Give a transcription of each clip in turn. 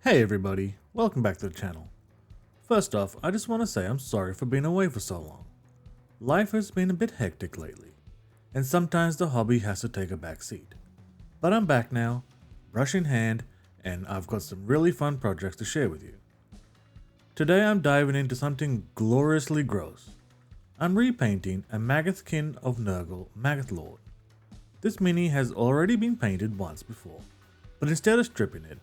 Hey everybody, welcome back to the channel. First off, I just want to say I'm sorry for being away for so long. Life has been a bit hectic lately, and sometimes the hobby has to take a back seat. But I'm back now, brush in hand, and I've got some really fun projects to share with you. Today I'm diving into something gloriously gross. I'm repainting a Maggotkin of Nurgle Maggoth Lord. This mini has already been painted once before, but instead of stripping it,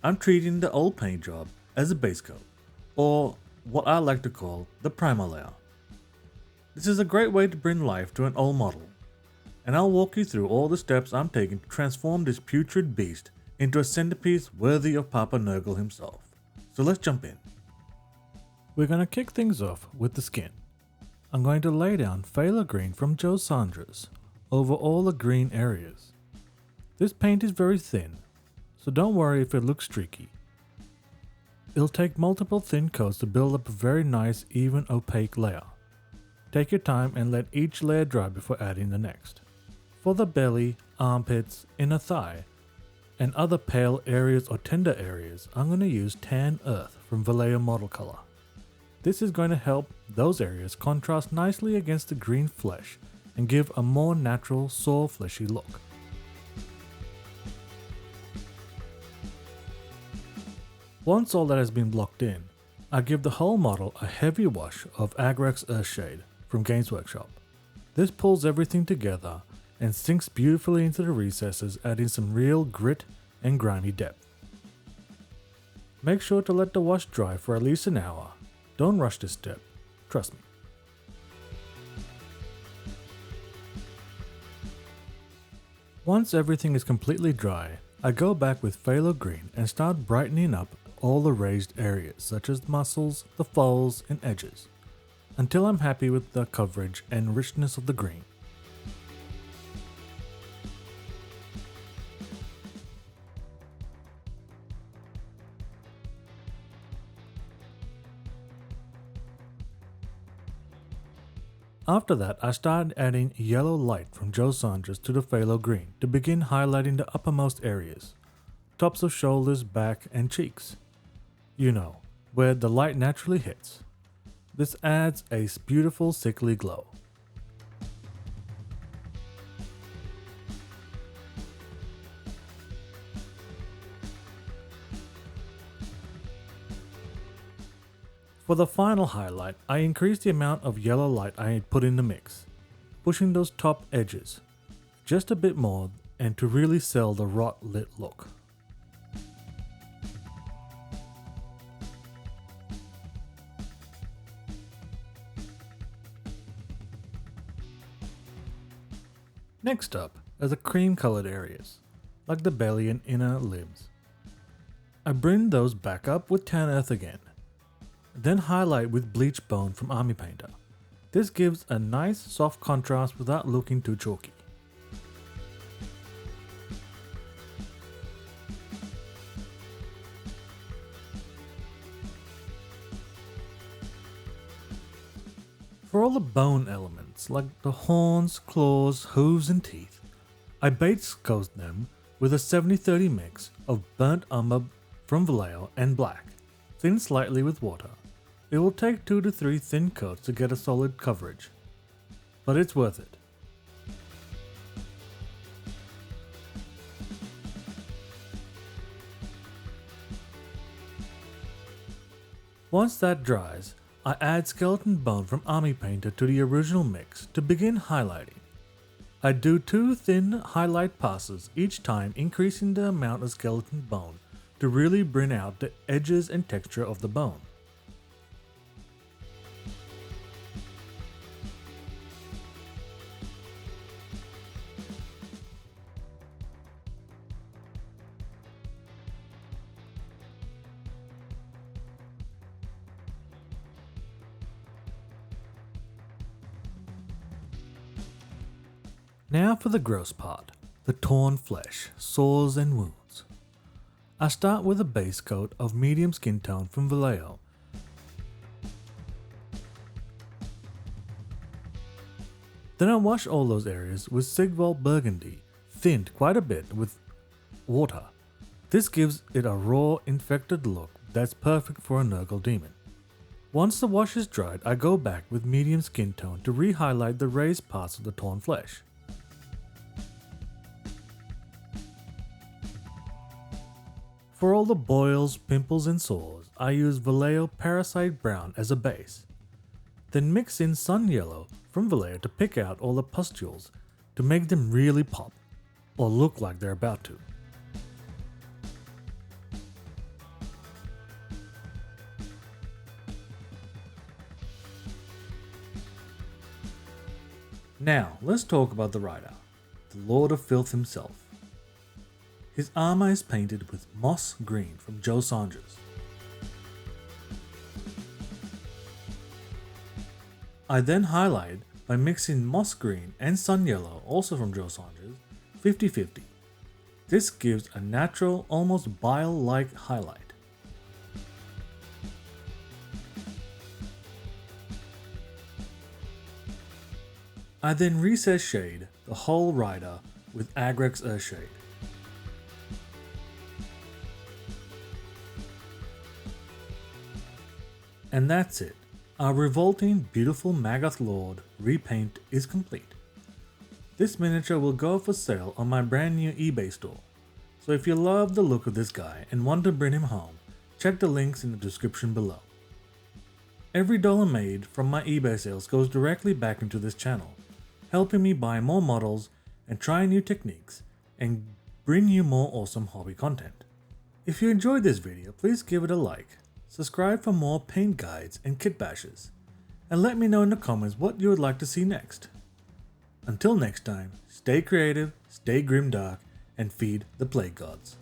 I'm treating the old paint job as a base coat, or what I like to call the primer layer. This is a great way to bring life to an old model, and I'll walk you through all the steps I'm taking to transform this putrid beast into a centerpiece worthy of Papa Nurgle himself. So let's jump in. We're going to kick things off with the skin. I'm going to lay down Phthalo Green from Joe Sandra's over all the green areas. This paint is very thin, so don't worry if it looks streaky. It'll take multiple thin coats to build up a very nice, even opaque layer. Take your time and let each layer dry before adding the next. For the belly, armpits, inner thigh, and other pale areas or tender areas, I'm going to use Tan Earth from Vallejo Model Color. This is going to help those areas contrast nicely against the green flesh and give a more natural, sore, fleshy look. Once all that has been blocked in, I give the whole model a heavy wash of Agrax Earthshade from Games Workshop. This pulls everything together and sinks beautifully into the recesses, adding some real grit and grimy depth. Make sure to let the wash dry for at least an hour. Don't rush this step, trust me. Once everything is completely dry, I go back with Phthalo Green and start brightening up all the raised areas such as the muscles, the folds, and edges, until I'm happy with the coverage and richness of the green. After that, I started adding yellow light from Joe Sandra's to the Phthalo Green to begin highlighting the uppermost areas, tops of shoulders, back, and cheeks. You know, where the light naturally hits. This adds a beautiful sickly glow. For the final highlight, I increased the amount of yellow light I had put in the mix, pushing those top edges just a bit more and to really sell the rot lit look. Next up are the cream colored areas, like the belly and inner limbs. I bring those back up with Tan Earth again, then highlight with Bleach Bone from Army Painter. This gives a nice soft contrast without looking too chalky. For all the bone elements, like the horns, claws, hooves, and teeth, I base coat them with a 70-30 mix of burnt umber from Vallejo and black, thinned slightly with water. It will take 2 to 3 thin coats to get a solid coverage, but it's worth it. Once that dries, I add skeleton bone from Army Painter to the original mix to begin highlighting. I do 2 thin highlight passes each time, increasing the amount of skeleton bone to really bring out the edges and texture of the bone. Now for the gross part, the torn flesh, sores and wounds. I start with a base coat of medium skin tone from Vallejo. Then I wash all those areas with Sigval Burgundy, thinned quite a bit with water, This gives it a raw, infected look that's perfect for a Nurgle demon. Once the wash is dried, I go back with medium skin tone to re-highlight the raised parts of the torn flesh. For all the boils, pimples and sores, I use Vallejo Parasite Brown as a base. Then mix in Sun Yellow from Vallejo to pick out all the pustules to make them really pop, or look like they're about to. Now, let's talk about the rider, the Lord of Filth himself. His armour is painted with moss green from Joe Saunders. I then highlight by mixing moss green and sun yellow, also from Joe Saunders, 50-50. This gives a natural, almost bile-like highlight. I then recess shade the whole rider with Agrex Earthshade. And that's it. Our revolting, beautiful Maggoth Lord repaint is complete. This miniature will go for sale on my brand new eBay store. So if you love the look of this guy and want to bring him home, check the links in the description below. Every dollar made from my eBay sales goes directly back into this channel, helping me buy more models and try new techniques and bring you more awesome hobby content. If you enjoyed this video, please give it a like, subscribe for more paint guides and kit bashes, and let me know in the comments what you would like to see next. Until next time, stay creative, stay grimdark, and feed the plague gods.